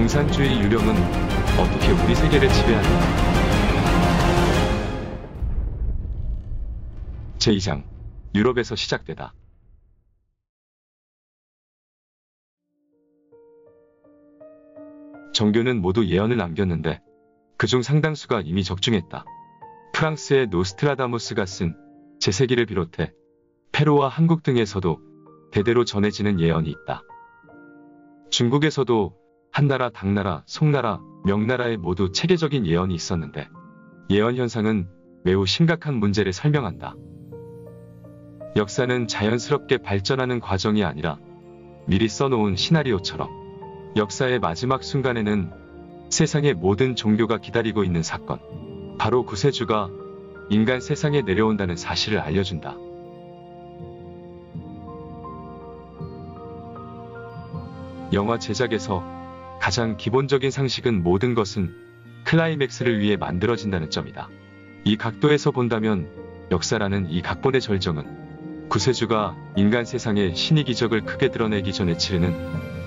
공산주의 유령은 어떻게 우리 세계를 지배하는가? 제2장 유럽에서 시작되다. 정교는 모두 예언을 남겼는데 그중 상당수가 이미 적중했다. 프랑스의 노스트라다무스가 쓴 제3기를 비롯해 페루와 한국 등에서도 대대로 전해지는 예언이 있다. 중국에서도 한나라, 당나라, 송나라, 명나라에 모두 체계적인 예언이 있었는데 예언 현상은 매우 심각한 문제를 설명한다. 역사는 자연스럽게 발전하는 과정이 아니라 미리 써놓은 시나리오처럼 역사의 마지막 순간에는 세상의 모든 종교가 기다리고 있는 사건, 바로 구세주가 인간 세상에 내려온다는 사실을 알려준다. 영화 제작에서 가장 기본적인 상식은 모든 것은 클라이맥스를 위해 만들어진다는 점이다. 이 각도에서 본다면 역사라는 이 각본의 절정은 구세주가 인간 세상에 신의 기적을 크게 드러내기 전에 치르는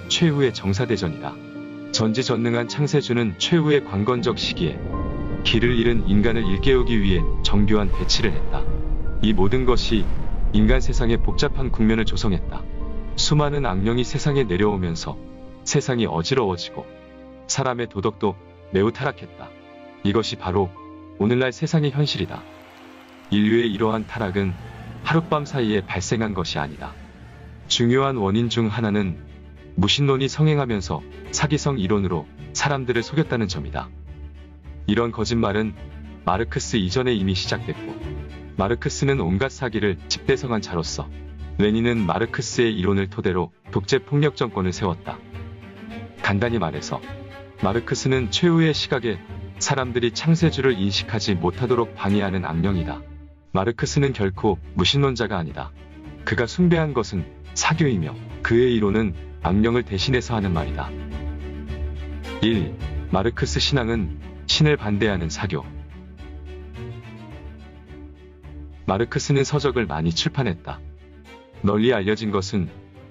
최후의 정사대전이다. 전지전능한 창세주는 최후의 관건적 시기에 길을 잃은 인간을 일깨우기 위해 정교한 배치를 했다. 이 모든 것이 인간 세상의 복잡한 국면을 조성했다. 수많은 악령이 세상에 내려오면서 세상이 어지러워지고 사람의 도덕도 매우 타락했다. 이것이 바로 오늘날 세상의 현실이다. 인류의 이러한 타락은 하룻밤 사이에 발생한 것이 아니다. 중요한 원인 중 하나는 무신론이 성행하면서 사기성 이론으로 사람들을 속였다는 점이다. 이런 거짓말은 마르크스 이전에 이미 시작됐고, 마르크스는 온갖 사기를 집대성한 자로서 레닌은 마르크스의 이론을 토대로 독재 폭력 정권을 세웠다. 간단히 말해서 마르크스는 최후의 시각에 사람들이 창세주를 인식하지 못하도록 방해하는 악령이다. 마르크스는 결코 무신론자가 아니다. 그가 숭배한 것은 사교이며 그의 이론은 악령을 대신해서 하는 말이다. 1. 마르크스 신앙은 신을 반대하는 사교. 마르크스는 서적을 많이 출판했다. 널리 알려진 것은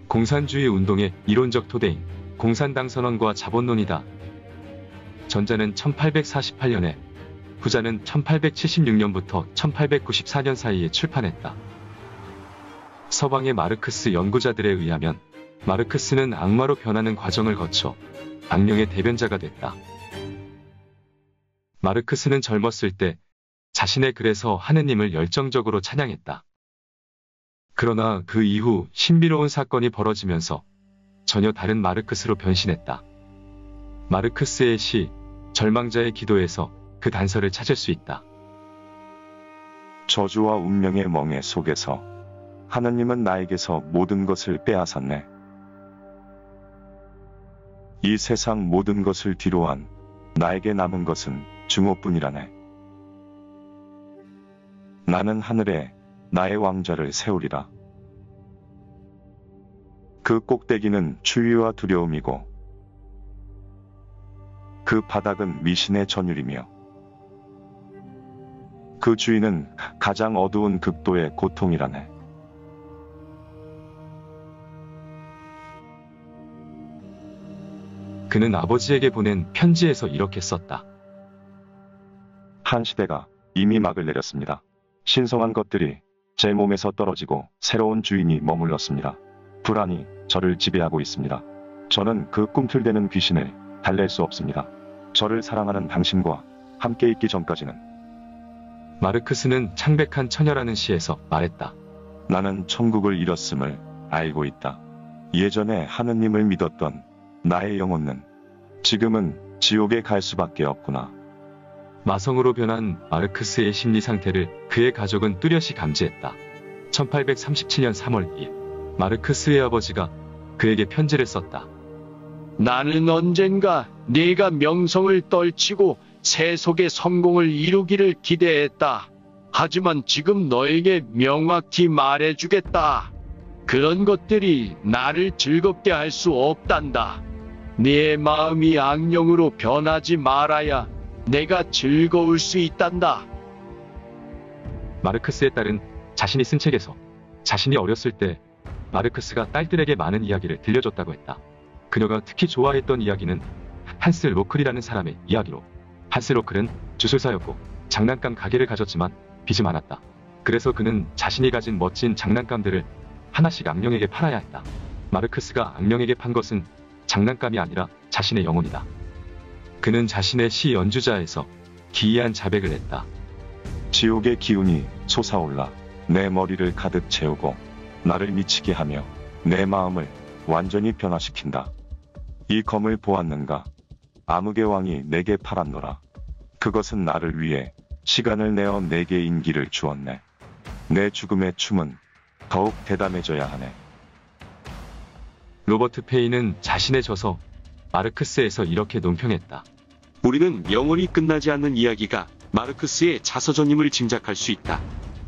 공산주의 운동의 이론적 토대인 공산당 선언과 자본론이다. 전자는 1848년에, 후자는 1876년부터 1894년 사이에 출판했다. 서방의 마르크스 연구자들에 의하면 마르크스는 악마로 변하는 과정을 거쳐 악령의 대변자가 됐다. 마르크스는 젊었을 때 자신의 글에서 하느님을 열정적으로 찬양했다. 그러나 그 이후 신비로운 사건이 벌어지면서 전혀 다른 마르크스로 변신했다. 마르크스의 시 절망자의 기도에서 그 단서를 찾을 수 있다. 저주와 운명의 멍에 속에서 하느님은 나에게서 모든 것을 빼앗았네. 이 세상 모든 것을 뒤로한 나에게 남은 것은 증오뿐이라네. 나는 하늘에 나의 왕좌를 세우리라. 그 꼭대기는 추위와 두려움이고 그 바닥은 미신의 전율이며 그 주인은 가장 어두운 극도의 고통이라네. 그는 아버지에게 보낸 편지에서 이렇게 썼다. 한 시대가 이미 막을 내렸습니다. 신성한 것들이 제 몸에서 떨어지고 새로운 주인이 머물렀습니다. 불안이 저를 지배하고 있습니다. 저는 그 꿈틀대는 귀신을 달랠 수 없습니다. 저를 사랑하는 당신과 함께 있기 전까지는. 마르크스는 창백한 처녀라는 시에서 말했다. 나는 천국을 잃었음을 알고 있다. 예전에 하느님을 믿었던 나의 영혼은 지금은 지옥에 갈 수밖에 없구나. 마성으로 변한 마르크스의 심리 상태를 그의 가족은 뚜렷이 감지했다. 1837년 3월 2일, 마르크스의 아버지가 그에게 편지를 썼다. 나는 언젠가 네가 명성을 떨치고 세속의 성공을 이루기를 기대했다. 하지만 지금 너에게 명확히 말해주겠다. 그런 것들이 나를 즐겁게 할 수 없단다. 네 마음이 악령으로 변하지 말아야 내가 즐거울 수 있단다. 마르크스의 딸은 자신이 쓴 책에서 자신이 어렸을 때 마르크스가 딸들에게 많은 이야기를 들려줬다고 했다. 그녀가 특히 좋아했던 이야기는 한스 로클이라는 사람의 이야기로. 한스 로클은 주술사였고 장난감 가게를 가졌지만 빚이 많았다. 그래서 그는 자신이 가진 멋진 장난감들을 하나씩 악령에게 팔아야 했다. 마르크스가 악령에게 판 것은 장난감이 아니라 자신의 영혼이다. 그는 자신의 시 연주자에서 기이한 자백을 했다. 지옥의 기운이 솟아올라 내 머리를 가득 채우고 나를 미치게 하며 내 마음을 완전히 변화시킨다. 이 검을 보았는가? 암흑의 왕이 내게 팔았노라. 그것은 나를 위해 시간을 내어 내게 인기를 주었네. 내 죽음의 춤은 더욱 대담해져야 하네. 로버트 페이는 자신의 저서 마르크스에서 이렇게 논평했다. 우리는 영원히 끝나지 않는 이야기가 마르크스의 자서전임을 짐작할 수 있다.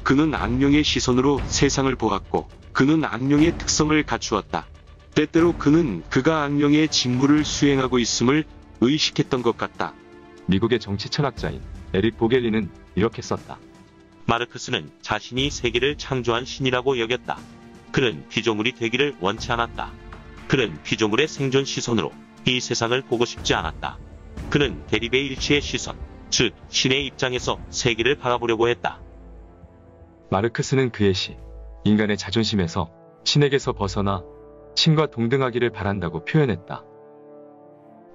그는 악령의 시선으로 세상을 보았고 그는 악령의 특성을 갖추었다. 때때로 그는 그가 악령의 직무를 수행하고 있음을 의식했던 것 같다. 미국의 정치 철학자인 에릭 보겔리는 이렇게 썼다. 마르크스는 자신이 세계를 창조한 신이라고 여겼다. 그는 피조물이 되기를 원치 않았다. 그는 피조물의 생존 시선으로 이 세상을 보고 싶지 않았다. 그는 대립의 일치의 시선, 즉 신의 입장에서 세계를 바라보려고 했다. 마르크스는 그의 시, 인간의 자존심에서 신에게서 벗어나 신과 동등하기를 바란다고 표현했다.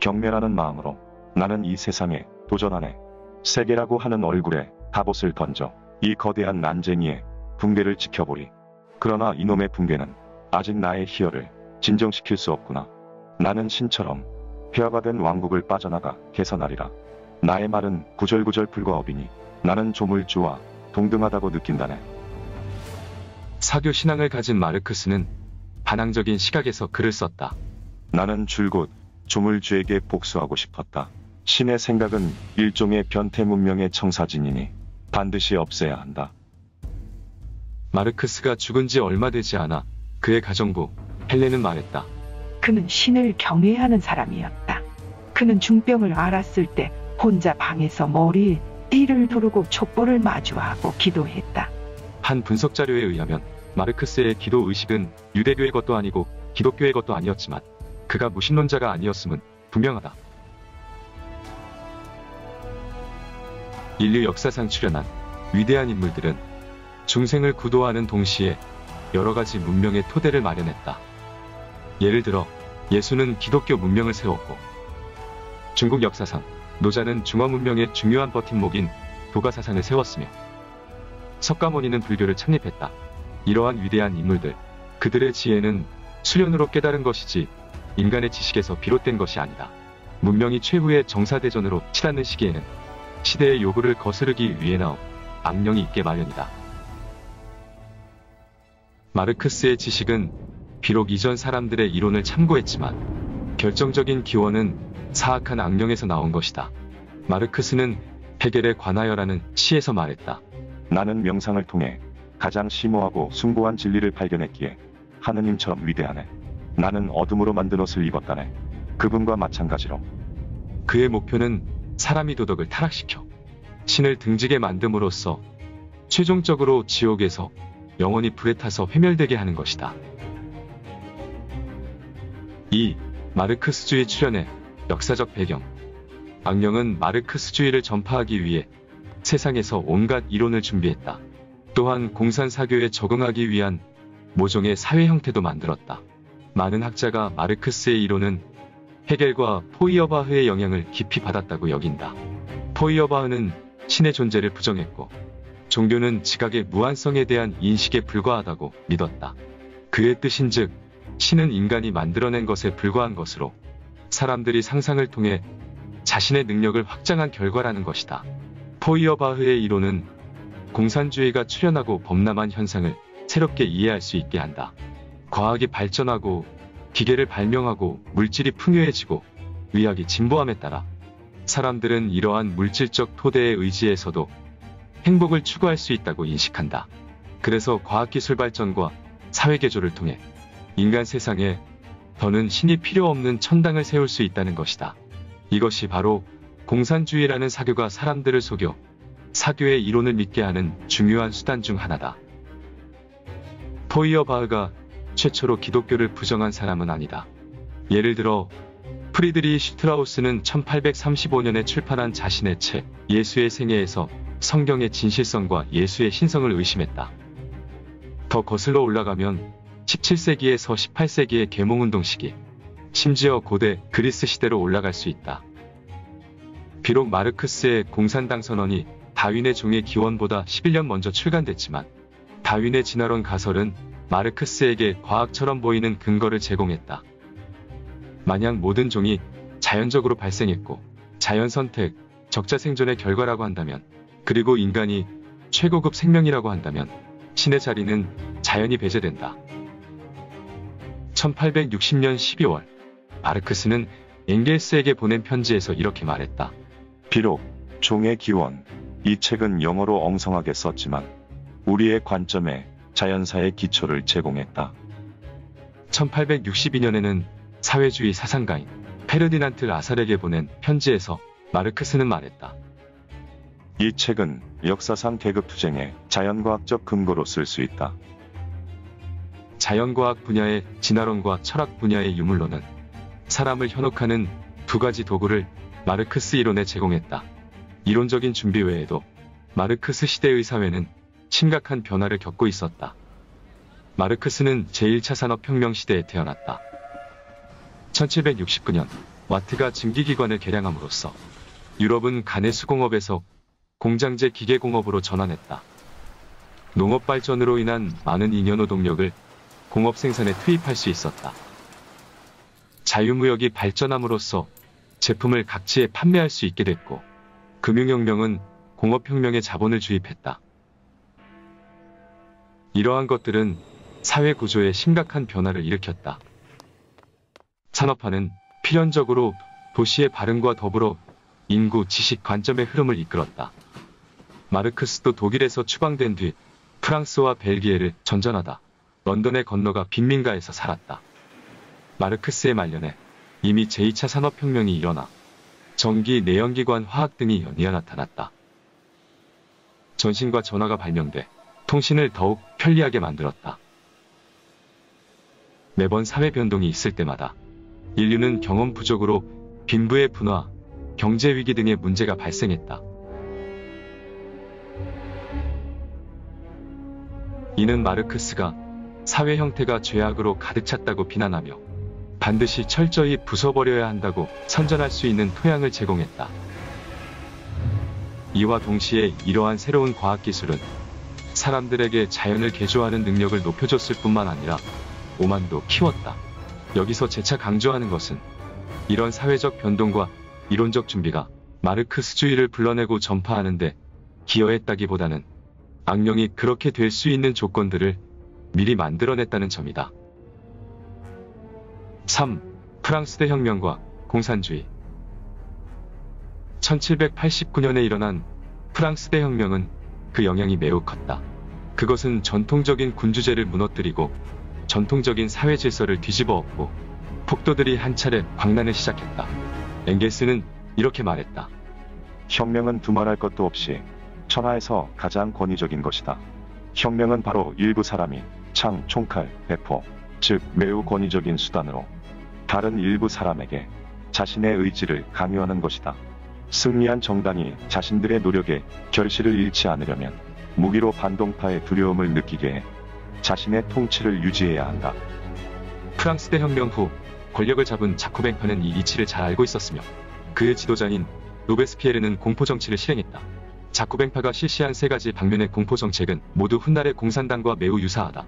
경멸하는 마음으로 나는 이 세상에 도전하네. 세계라고 하는 얼굴에 갑옷을 던져 이 거대한 난쟁이의 붕괴를 지켜보리. 그러나 이놈의 붕괴는 아직 나의 희열을 진정시킬 수 없구나. 나는 신처럼 폐허가 된 왕국을 빠져나가 개선하리라. 나의 말은 구절구절 불과업이니 나는 조물주와 동등하다고 느낀다네. 사교 신앙을 가진 마르크스는 반항적인 시각에서 글을 썼다. 나는 줄곧 조물주에게 복수하고 싶었다. 신의 생각은 일종의 변태 문명의 청사진이니 반드시 없애야 한다. 마르크스가 죽은 지 얼마 되지 않아 그의 가정부 헬렌은 말했다. 그는 신을 경외하는 사람이었다. 그는 중병을 앓았을 때 혼자 방에서 머리에 띠를 두르고 촛불을 마주하고 기도했다. 한 분석 자료에 의하면 마르크스의 기도 의식은 유대교의 것도 아니고 기독교의 것도 아니었지만 그가 무신론자가 아니었음은 분명하다. 인류 역사상 출현한 위대한 인물들은 중생을 구도하는 동시에 여러 가지 문명의 토대를 마련했다. 예를 들어 예수는 기독교 문명을 세웠고 중국 역사상 노자는 중화 문명의 중요한 버팀목인 도가 사상을 세웠으며 석가모니는 불교를 창립했다. 이러한 위대한 인물들, 그들의 지혜는 수련으로 깨달은 것이지 인간의 지식에서 비롯된 것이 아니다. 문명이 최후의 정사대전으로 치닫는 시기에는 시대의 요구를 거스르기 위해 나온 악령이 있게 마련이다. 마르크스의 지식은 비록 이전 사람들의 이론을 참고했지만 결정적인 기원은 사악한 악령에서 나온 것이다. 마르크스는 헤겔에 관하여라는 시에서 말했다. 나는 명상을 통해 가장 심오하고 숭고한 진리를 발견했기에 하느님처럼 위대하네. 나는 어둠으로 만든 옷을 입었다네. 그분과 마찬가지로. 그의 목표는 사람이 도덕을 타락시켜 신을 등지게 만듦으로써 최종적으로 지옥에서 영원히 불에 타서 회멸되게 하는 것이다. 이 마르크스주의 출현의 역사적 배경. 악령은 마르크스주의를 전파하기 위해 세상에서 온갖 이론을 준비했다. 또한 공산사교에 적응하기 위한 모종의 사회 형태도 만들었다. 많은 학자가 마르크스의 이론은 헤겔과 포이어바흐의 영향을 깊이 받았다고 여긴다. 포이어바흐는 신의 존재를 부정했고 종교는 지각의 무한성에 대한 인식에 불과하다고 믿었다. 그의 뜻인즉 신은 인간이 만들어낸 것에 불과한 것으로 사람들이 상상을 통해 자신의 능력을 확장한 결과라는 것이다. 포이어바흐의 이론은 공산주의가 출현하고 범람한 현상을 새롭게 이해할 수 있게 한다. 과학이 발전하고 기계를 발명하고 물질이 풍요해지고 의학이 진보함에 따라 사람들은 이러한 물질적 토대의 의지에서도 행복을 추구할 수 있다고 인식한다. 그래서 과학기술 발전과 사회개조를 통해 인간 세상에 더는 신이 필요 없는 천당을 세울 수 있다는 것이다. 이것이 바로 공산주의라는 사교가 사람들을 속여 사교의 이론을 믿게 하는 중요한 수단 중 하나다. 포이어바흐가 최초로 기독교를 부정한 사람은 아니다. 예를 들어 프리드리히 슈트라우스는 1835년에 출판한 자신의 책 예수의 생애에서 성경의 진실성과 예수의 신성을 의심했다. 더 거슬러 올라가면 17세기에서 18세기의 계몽운동 시기, 심지어 고대 그리스 시대로 올라갈 수 있다. 비록 마르크스의 공산당 선언이 다윈의 종의 기원보다 11년 먼저 출간됐지만 다윈의 진화론 가설은 마르크스에게 과학처럼 보이는 근거를 제공했다. 만약 모든 종이 자연적으로 발생했고 자연 선택, 적자 생존의 결과라고 한다면, 그리고 인간이 최고급 생명이라고 한다면 신의 자리는 자연히 배제된다. 1860년 12월 마르크스는 엥겔스에게 보낸 편지에서 이렇게 말했다. 비록 종의 기원, 이 책은 영어로 엉성하게 썼지만 우리의 관점에 자연사의 기초를 제공했다. 1862년에는 사회주의 사상가인 페르디난트 라살에게 보낸 편지에서 마르크스는 말했다. 이 책은 역사상 계급투쟁의 자연과학적 근거로 쓸 수 있다. 자연과학 분야의 진화론과 철학 분야의 유물론은 사람을 현혹하는 두 가지 도구를 마르크스 이론에 제공했다. 이론적인 준비 외에도 마르크스 시대의 사회는 심각한 변화를 겪고 있었다. 마르크스는 제1차 산업혁명 시대에 태어났다. 1769년 와트가 증기기관을 개량함으로써 유럽은 간의 수공업에서 공장제 기계공업으로 전환했다. 농업 발전으로 인한 많은 잉여노동력을 공업 생산에 투입할 수 있었다. 자유무역이 발전함으로써 제품을 각지에 판매할 수 있게 됐고, 금융혁명은 공업혁명에 자본을 주입했다. 이러한 것들은 사회 구조에 심각한 변화를 일으켰다. 산업화는 필연적으로 도시의 발흥과 더불어 인구, 지식 관점의 흐름을 이끌었다. 마르크스도 독일에서 추방된 뒤 프랑스와 벨기에를 전전하다 런던에 건너가 빈민가에서 살았다. 마르크스의 말년에 이미 제2차 산업혁명이 일어나 전기, 내연기관, 화학 등이 연이어 나타났다. 전신과 전화가 발명돼 통신을 더욱 편리하게 만들었다. 매번 사회 변동이 있을 때마다 인류는 경험 부족으로 빈부의 분화, 경제 위기 등의 문제가 발생했다. 이는 마르크스가 사회 형태가 죄악으로 가득 찼다고 비난하며 반드시 철저히 부숴버려야 한다고 선전할 수 있는 토양을 제공했다. 이와 동시에 이러한 새로운 과학기술은 사람들에게 자연을 개조하는 능력을 높여줬을 뿐만 아니라 오만도 키웠다. 여기서 재차 강조하는 것은 이런 사회적 변동과 이론적 준비가 마르크스주의를 불러내고 전파하는 데 기여했다기보다는 악령이 그렇게 될 수 있는 조건들을 미리 만들어냈다는 점이다. 3. 프랑스 대혁명과 공산주의. 1789년에 일어난 프랑스 대혁명은 그 영향이 매우 컸다. 그것은 전통적인 군주제를 무너뜨리고 전통적인 사회 질서를 뒤집어 엎고 폭도들이 한 차례 광란을 시작했다. 엥겔스는 이렇게 말했다. 혁명은 두말할 것도 없이 천하에서 가장 권위적인 것이다. 혁명은 바로 일부 사람이 창, 총칼, 배포, 즉 매우 권위적인 수단으로 다른 일부 사람에게 자신의 의지를 강요하는 것이다. 승리한 정당이 자신들의 노력에 결실을 잃지 않으려면 무기로 반동파의 두려움을 느끼게 해 자신의 통치를 유지해야 한다. 프랑스 대혁명 후 권력을 잡은 자코뱅파는 이 이치를 잘 알고 있었으며 그의 지도자인 로베스피에르는 공포정치를 실행했다. 자코뱅파가 실시한 세 가지 방면의 공포정책은 모두 훗날의 공산당과 매우 유사하다.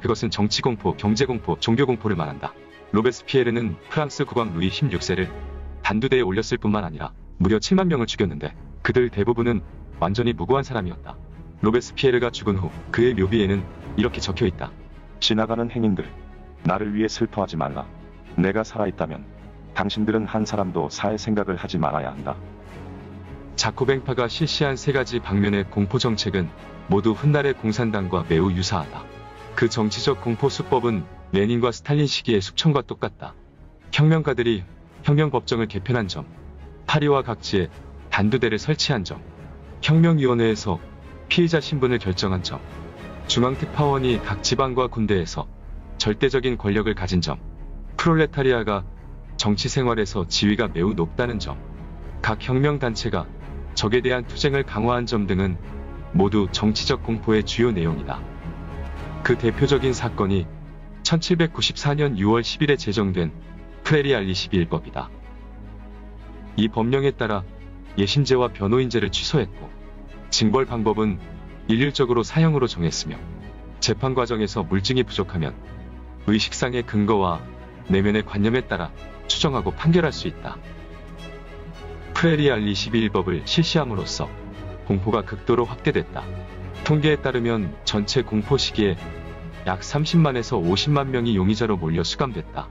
그것은 정치공포, 경제공포, 종교공포를 말한다. 로베스피에르는 프랑스 국왕 루이 16세를 단두대에 올렸을 뿐만 아니라 무려 7만 명을 죽였는데 그들 대부분은 완전히 무고한 사람이었다. 로베스피에르가 죽은 후 그의 묘비에는 이렇게 적혀있다. 지나가는 행인들, 나를 위해 슬퍼하지 말라. 내가 살아있다면 당신들은 한 사람도 살 생각을 하지 말아야 한다. 자코뱅파가 실시한 세 가지 방면의 공포정책은 모두 훗날의 공산당과 매우 유사하다. 그 정치적 공포 수법은 레닌과 스탈린 시기의 숙청과 똑같다. 혁명가들이 혁명법정을 개편한 점, 파리와 각지에 단두대를 설치한 점, 혁명위원회에서 피의자 신분을 결정한 점, 중앙특파원이 각 지방과 군대에서 절대적인 권력을 가진 점, 프롤레타리아가 정치 생활에서 지위가 매우 높다는 점, 각 혁명단체가 적에 대한 투쟁을 강화한 점 등은 모두 정치적 공포의 주요 내용이다. 그 대표적인 사건이 1794년 6월 10일에 제정된 프레리 알리 12일법이다. 이 법령에 따라 예심제와 변호인제를 취소했고 징벌 방법은 일률적으로 사형으로 정했으며 재판 과정에서 물증이 부족하면 의식상의 근거와 내면의 관념에 따라 추정하고 판결할 수 있다. 프레리 알리 12일법을 실시함으로써 공포가 극도로 확대됐다. 통계에 따르면 전체 공포 시기에 약 30만에서 50만 명이 용의자로 몰려 수감됐다.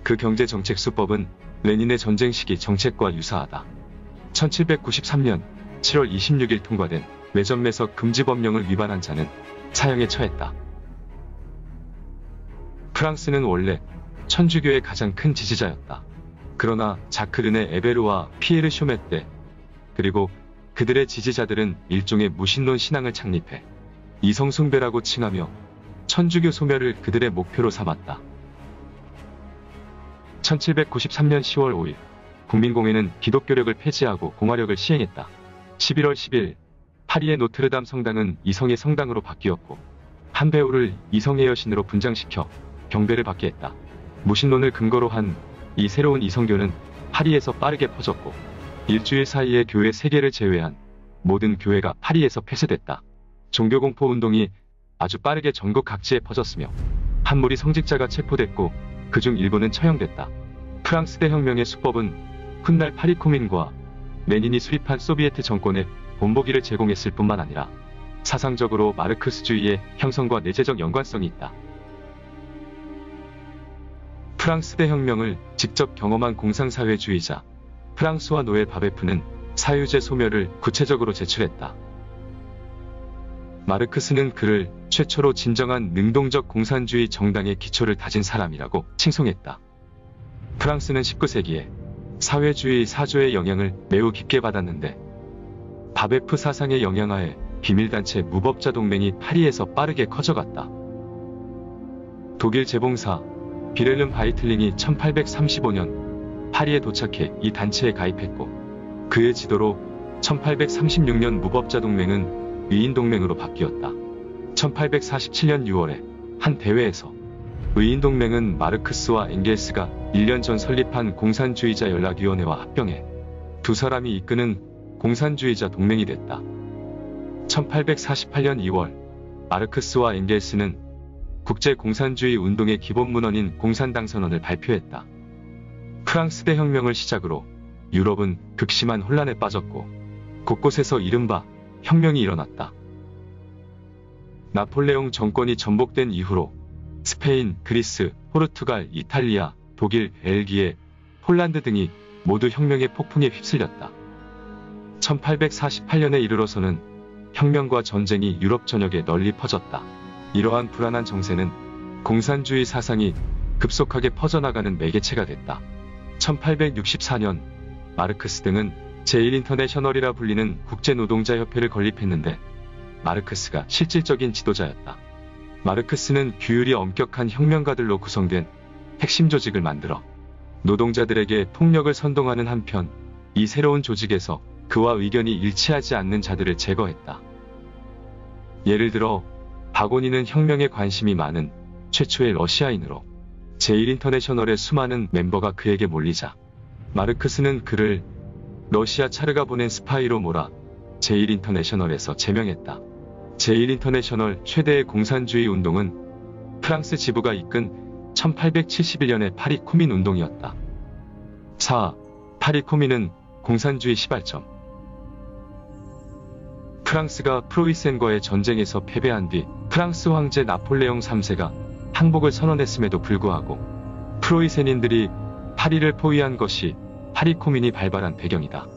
그 경제정책수법은 레닌의 전쟁 시기 정책과 유사하다. 1793년 7월 26일 통과된 매점매석 금지법령을 위반한 자는 사형에 처했다. 프랑스는 원래 천주교의 가장 큰 지지자였다. 그러나 자크 르네 에베르와 피에르 쇼메떼 그리고 그들의 지지자들은 일종의 무신론 신앙을 창립해 이성숭배라고 칭하며 천주교 소멸을 그들의 목표로 삼았다. 1793년 10월 5일 국민공회는 기독교력을 폐지하고 공화력을 시행했다. 11월 10일 파리의 노트르담 성당은 이성의 성당으로 바뀌었고 한 배우를 이성의 여신으로 분장시켜 경배를 받게 했다. 무신론을 근거로 한 이 새로운 이성교는 파리에서 빠르게 퍼졌고 일주일 사이에 교회 3개를 제외한 모든 교회가 파리에서 폐쇄됐다. 종교공포 운동이 아주 빠르게 전국 각지에 퍼졌으며 한 무리 성직자가 체포됐고 그중 일부는 처형됐다. 프랑스 대혁명의 수법은 훗날 파리코민과 레닌이 수립한 소비에트 정권에 본보기를 제공했을 뿐만 아니라 사상적으로 마르크스주의의 형성과 내재적 연관성이 있다. 프랑스 대혁명을 직접 경험한 공상사회주의자 프랑스와 노엘 바베프는 사유제 소멸을 구체적으로 제출했다. 마르크스는 그를 최초로 진정한 능동적 공산주의 정당의 기초를 다진 사람이라고 칭송했다. 프랑스는 19세기에 사회주의 사조의 영향을 매우 깊게 받았는데 바베프 사상의 영향하에 비밀단체 무법자 동맹이 파리에서 빠르게 커져갔다. 독일 재봉사 비렐름 바이틀링이 1835년 파리에 도착해 이 단체에 가입했고 그의 지도로 1836년 무법자 동맹은 의인동맹으로 바뀌었다. 1847년 6월에 한 대회에서 의인동맹은 마르크스와 엥겔스가 1년 전 설립한 공산주의자 연락위원회와 합병해 두 사람이 이끄는 공산주의자 동맹이 됐다. 1848년 2월 마르크스와 엥겔스는 국제공산주의 운동의 기본문헌인 공산당선언을 발표했다. 프랑스 대혁명을 시작으로 유럽은 극심한 혼란에 빠졌고 곳곳에서 이른바 혁명이 일어났다. 나폴레옹 정권이 전복된 이후로 스페인, 그리스, 포르투갈, 이탈리아, 독일, 벨기에, 폴란드 등이 모두 혁명의 폭풍에 휩쓸렸다. 1848년에 이르러서는 혁명과 전쟁이 유럽 전역에 널리 퍼졌다. 이러한 불안한 정세는 공산주의 사상이 급속하게 퍼져나가는 매개체가 됐다. 1864년 마르크스 등은 제1인터내셔널이라 불리는 국제노동자협회를 건립했는데 마르크스가 실질적인 지도자였다. 마르크스는 규율이 엄격한 혁명가들로 구성된 핵심 조직을 만들어 노동자들에게 폭력을 선동하는 한편 이 새로운 조직에서 그와 의견이 일치하지 않는 자들을 제거했다. 예를 들어 바고니는 혁명에 관심이 많은 최초의 러시아인으로 제1인터내셔널의 수많은 멤버가 그에게 몰리자 마르크스는 그를 러시아 차르가 보낸 스파이로 몰아 제1인터내셔널에서 제명했다. 제1인터내셔널 최대의 공산주의 운동은 프랑스 지부가 이끈 1871년의 파리 코민 운동이었다. 4. 파리 코민은 공산주의 시발점. 프랑스가 프로이센과의 전쟁에서 패배한 뒤 프랑스 황제 나폴레옹 3세가 항복을 선언했음에도 불구하고 프로이센인들이 파리를 포위한 것이 파리 코민이 발발한 배경이다.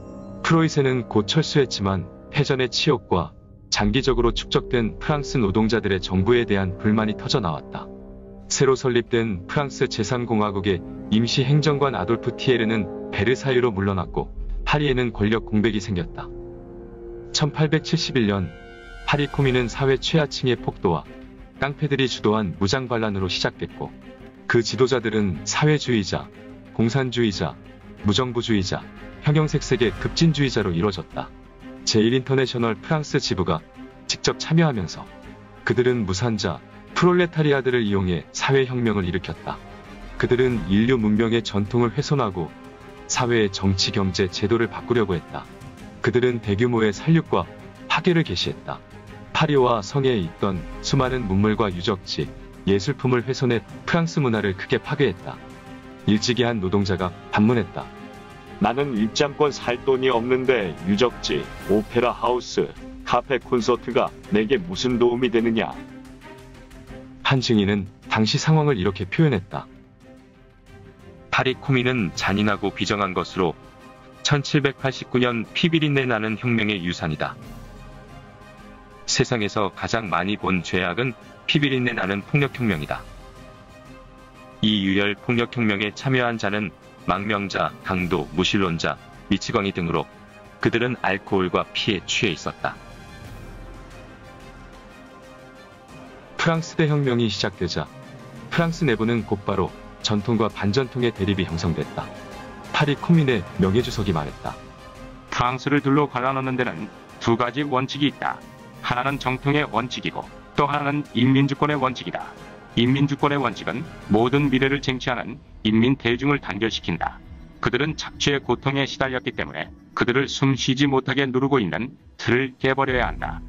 프로이센은 곧 철수했지만 패전의 치욕과 장기적으로 축적된 프랑스 노동자들의 정부에 대한 불만이 터져나왔다. 새로 설립된 프랑스 제3공화국의 임시 행정관 아돌프 티에르는 베르사유로 물러났고 파리에는 권력 공백이 생겼다. 1871년 파리 코민은 사회 최하층의 폭도와 깡패들이 주도한 무장 반란으로 시작됐고 그 지도자들은 사회주의자, 공산주의자, 무정부주의자, 형형색색의 급진주의자로 이루어졌다. 제1인터내셔널 프랑스 지부가 직접 참여하면서 그들은 무산자, 프롤레타리아들을 이용해 사회혁명을 일으켰다. 그들은 인류 문명의 전통을 훼손하고 사회의 정치, 경제, 제도를 바꾸려고 했다. 그들은 대규모의 살육과 파괴를 개시했다. 파리와 성에 있던 수많은 문물과 유적지, 예술품을 훼손해 프랑스 문화를 크게 파괴했다. 일찍이 한 노동자가 반문했다. 나는 입장권 살 돈이 없는데 유적지, 오페라 하우스, 카페 콘서트가 내게 무슨 도움이 되느냐. 한 증인은 당시 상황을 이렇게 표현했다. 파리 코민은 잔인하고 비정한 것으로 1789년 피비린내 나는 혁명의 유산이다. 세상에서 가장 많이 본 죄악은 피비린내 나는 폭력혁명이다. 이 유혈 폭력혁명에 참여한 자는 망명자, 강도, 무신론자, 미치광이 등으로 그들은 알코올과 피에 취해 있었다. 프랑스 대혁명이 시작되자 프랑스 내부는 곧바로 전통과 반전통의 대립이 형성됐다. 파리 코민의 명예주석이 말했다. 프랑스를 둘러 갈라놓는 데는 두 가지 원칙이 있다. 하나는 정통의 원칙이고 또 하나는 인민주권의 원칙이다. 인민주권의 원칙은 모든 미래를 쟁취하는 인민 대중을 단결시킨다. 그들은 착취의 고통에 시달렸기 때문에 그들을 숨쉬지 못하게 누르고 있는 틀을 깨버려야 한다.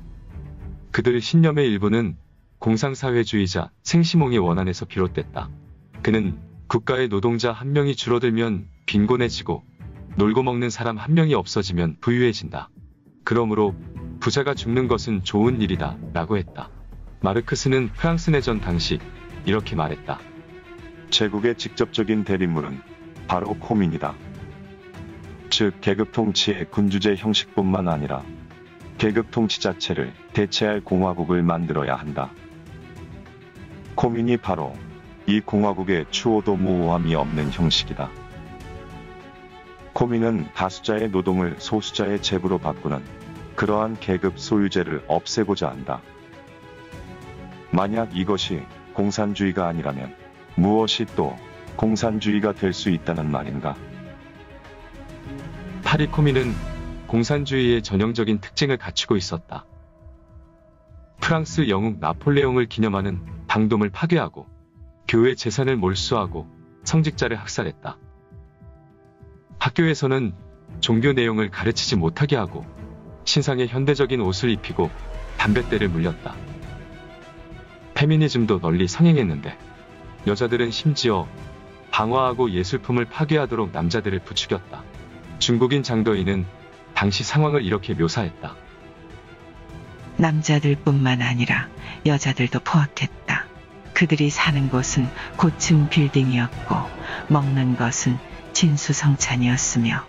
그들의 신념의 일부는 공상사회주의자 생시몽의 원안에서 비롯됐다. 그는 국가의 노동자 한 명이 줄어들면 빈곤해지고 놀고 먹는 사람 한 명이 없어지면 부유해진다. 그러므로 부자가 죽는 것은 좋은 일이다 라고 했다. 마르크스는 프랑스 내전 당시 이렇게 말했다. 제국의 직접적인 대립물은 바로 코민이다. 즉 계급 통치의 군주제 형식뿐만 아니라 계급 통치 자체를 대체할 공화국을 만들어야 한다. 코민이 바로 이 공화국의 추호도 모호함이 없는 형식이다. 코민은 다수자의 노동을 소수자의 재부로 바꾸는 그러한 계급 소유제를 없애고자 한다. 만약 이것이 공산주의가 아니라면 무엇이 또 공산주의가 될 수 있다는 말인가? 파리 코민은 공산주의의 전형적인 특징을 갖추고 있었다. 프랑스 영웅 나폴레옹을 기념하는 당돔을 파괴하고 교회 재산을 몰수하고 성직자를 학살했다. 학교에서는 종교 내용을 가르치지 못하게 하고 신상의 현대적인 옷을 입히고 담뱃대를 물렸다. 페미니즘도 널리 상행했는데 여자들은 심지어 방화하고 예술품을 파괴하도록 남자들을 부추겼다. 중국인 장더인은 당시 상황을 이렇게 묘사했다. 남자들뿐만 아니라 여자들도 포악했다. 그들이 사는 곳은 고층 빌딩이었고 먹는 것은 진수성찬이었으며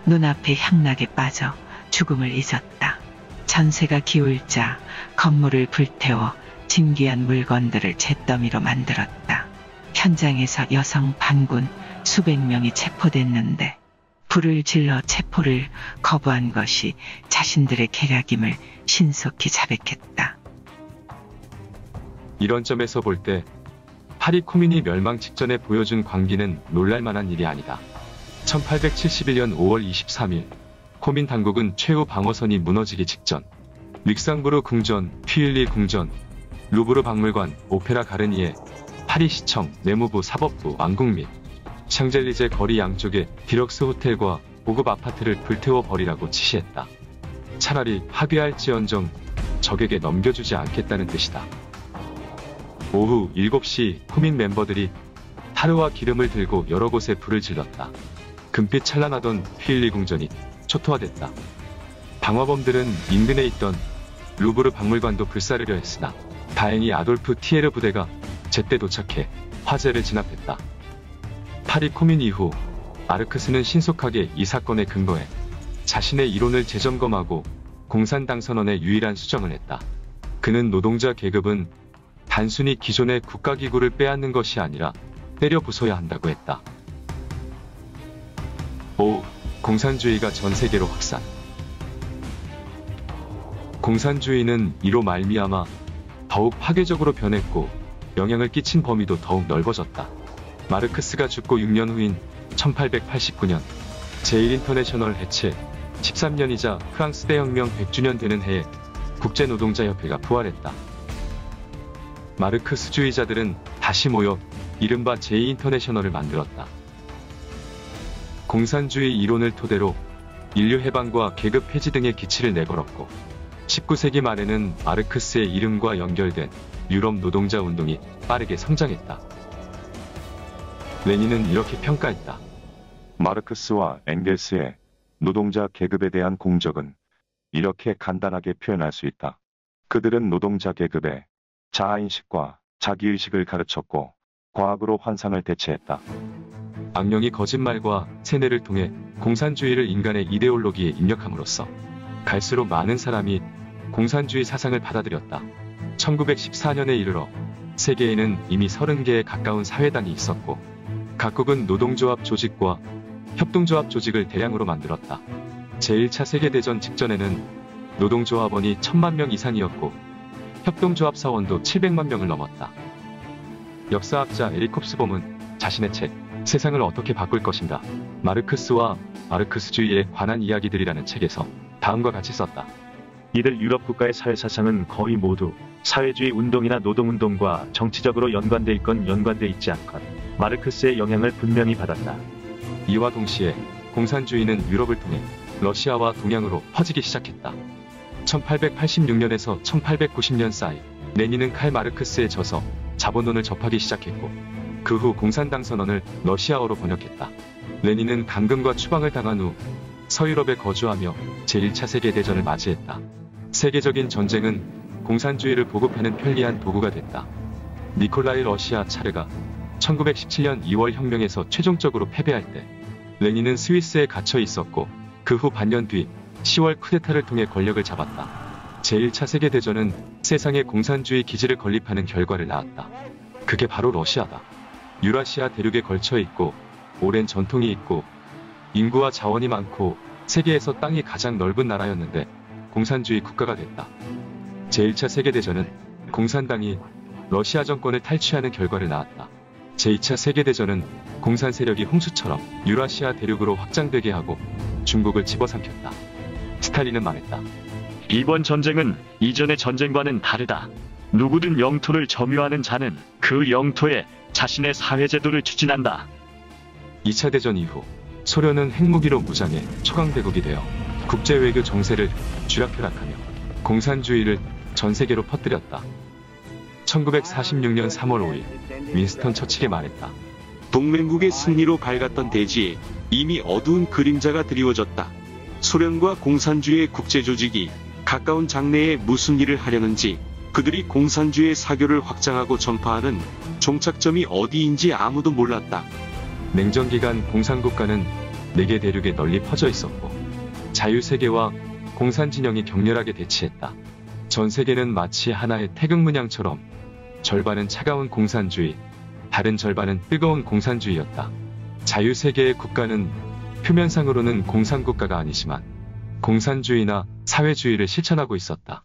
눈앞에 향락에 빠져 죽음을 잊었다. 전세가 기울자 건물을 불태워 진귀한 물건들을 잿더미로 만들었다. 현장에서 여성 반군 수백 명이 체포됐는데 불을 질러 체포를 거부한 것이 자신들의 계략임을 신속히 자백했다. 이런 점에서 볼 때 파리 코민이 멸망 직전에 보여준 광기는 놀랄만한 일이 아니다. 1871년 5월 23일 코민 당국은 최후 방어선이 무너지기 직전 릭상부르 궁전, 튀일리 궁전, 루브르 박물관, 오페라 가르니에, 파리 시청, 내무부, 사법부, 왕궁 및 샹젤리제 거리 양쪽에 디럭스 호텔과 고급 아파트를 불태워 버리라고 지시했다. 차라리 파괴할지언정 적에게 넘겨주지 않겠다는 뜻이다. 오후 7시 코민 멤버들이 타르와 기름을 들고 여러 곳에 불을 질렀다. 금빛 찬란하던 휘일리 궁전이 초토화됐다. 방화범들은 인근에 있던 루브르 박물관도 불사르려 했으나 다행히 아돌프 티에르 부대가 제때 도착해 화재를 진압했다. 파리 코민 이후 마르크스는 신속하게 이 사건에 근거해 자신의 이론을 재점검하고 공산당 선언에 유일한 수정을 했다. 그는 노동자 계급은 단순히 기존의 국가기구를 빼앗는 것이 아니라 때려 부숴야 한다고 했다. 5. 공산주의가 전 세계로 확산. 공산주의는 이로 말미암아 더욱 파괴적으로 변했고 영향을 끼친 범위도 더욱 넓어졌다. 마르크스가 죽고 6년 후인 1889년 제1인터내셔널 해체 13년이자 프랑스 대혁명 100주년 되는 해에 국제노동자협회가 부활했다. 마르크스주의자들은 다시 모여 이른바 제2인터내셔널을 만들었다. 공산주의 이론을 토대로 인류 해방과 계급 폐지 등의 기치를 내걸었고 19세기 말에는 마르크스의 이름과 연결된 유럽 노동자 운동이 빠르게 성장했다. 레닌은 이렇게 평가했다. 마르크스와 엥겔스의 노동자 계급에 대한 공적은 이렇게 간단하게 표현할 수 있다. 그들은 노동자 계급의 자아인식과 자기의식을 가르쳤고 과학으로 환상을 대체했다. 악령이 거짓말과 세뇌를 통해 공산주의를 인간의 이데올로기에 입력함으로써 갈수록 많은 사람이 공산주의 사상을 받아들였다. 1914년에 이르러 세계에는 이미 30개에 가까운 사회당이 있었고 각국은 노동조합 조직과 협동조합 조직을 대량으로 만들었다. 제1차 세계대전 직전에는 노동조합원이 1000만 명 이상이었고 협동조합 사원도 700만 명을 넘었다. 역사학자 에릭 홉스범은 자신의 책 세상을 어떻게 바꿀 것인가 마르크스와 마르크스주의에 관한 이야기들이라는 책에서 다음과 같이 썼다. 이들 유럽 국가의 사회사상은 거의 모두 사회주의 운동이나 노동운동과 정치적으로 연관돼 있건 연관돼 있지 않건 마르크스의 영향을 분명히 받았다. 이와 동시에 공산주의는 유럽을 통해 러시아와 동양으로 퍼지기 시작했다. 1886년에서 1890년 사이 레닌은 칼 마르크스의 저서 자본론을 접하기 시작했고 그 후 공산당 선언을 러시아어로 번역했다. 레닌은 감금과 추방을 당한 후 서유럽에 거주하며 제1차 세계대전을 맞이했다. 세계적인 전쟁은 공산주의를 보급하는 편리한 도구가 됐다. 니콜라이 러시아 차르가 1917년 2월 혁명에서 최종적으로 패배할 때 레닌은 스위스에 갇혀 있었고 그 후 반년 뒤 10월 쿠데타를 통해 권력을 잡았다. 제1차 세계대전은 세상에 공산주의 기지를 건립하는 결과를 낳았다. 그게 바로 러시아다. 유라시아 대륙에 걸쳐 있고 오랜 전통이 있고 인구와 자원이 많고 세계에서 땅이 가장 넓은 나라였는데 공산주의 국가가 됐다. 제1차 세계대전은 공산당이 러시아 정권을 탈취하는 결과를 낳았다. 제2차 세계대전은 공산 세력이 홍수처럼 유라시아 대륙으로 확장되게 하고 중국을 집어삼켰다. 스탈린은 말했다. 이번 전쟁은 이전의 전쟁과는 다르다. 누구든 영토를 점유하는 자는 그 영토에 자신의 사회제도를 추진한다. 2차 대전 이후 소련은 핵무기로 무장해 초강대국이 되어 국제외교 정세를 쥐락펴락하며 공산주의를 전 세계로 퍼뜨렸다. 1946년 3월 5일 윈스턴 처칠이 말했다. 동맹국의 승리로 밝았던 대지에 이미 어두운 그림자가 드리워졌다. 소련과 공산주의의 국제조직이 가까운 장래에 무슨 일을 하려는지 그들이 공산주의의 사교를 확장하고 전파하는 종착점이 어디인지 아무도 몰랐다. 냉전기간 공산국가는 4개 대륙에 널리 퍼져 있었고 자유세계와 공산진영이 격렬하게 대치했다. 전 세계는 마치 하나의 태극문양처럼 절반은 차가운 공산주의, 다른 절반은 뜨거운 공산주의였다. 자유세계의 국가는 표면상으로는 공산국가가 아니지만 공산주의나 사회주의를 실천하고 있었다.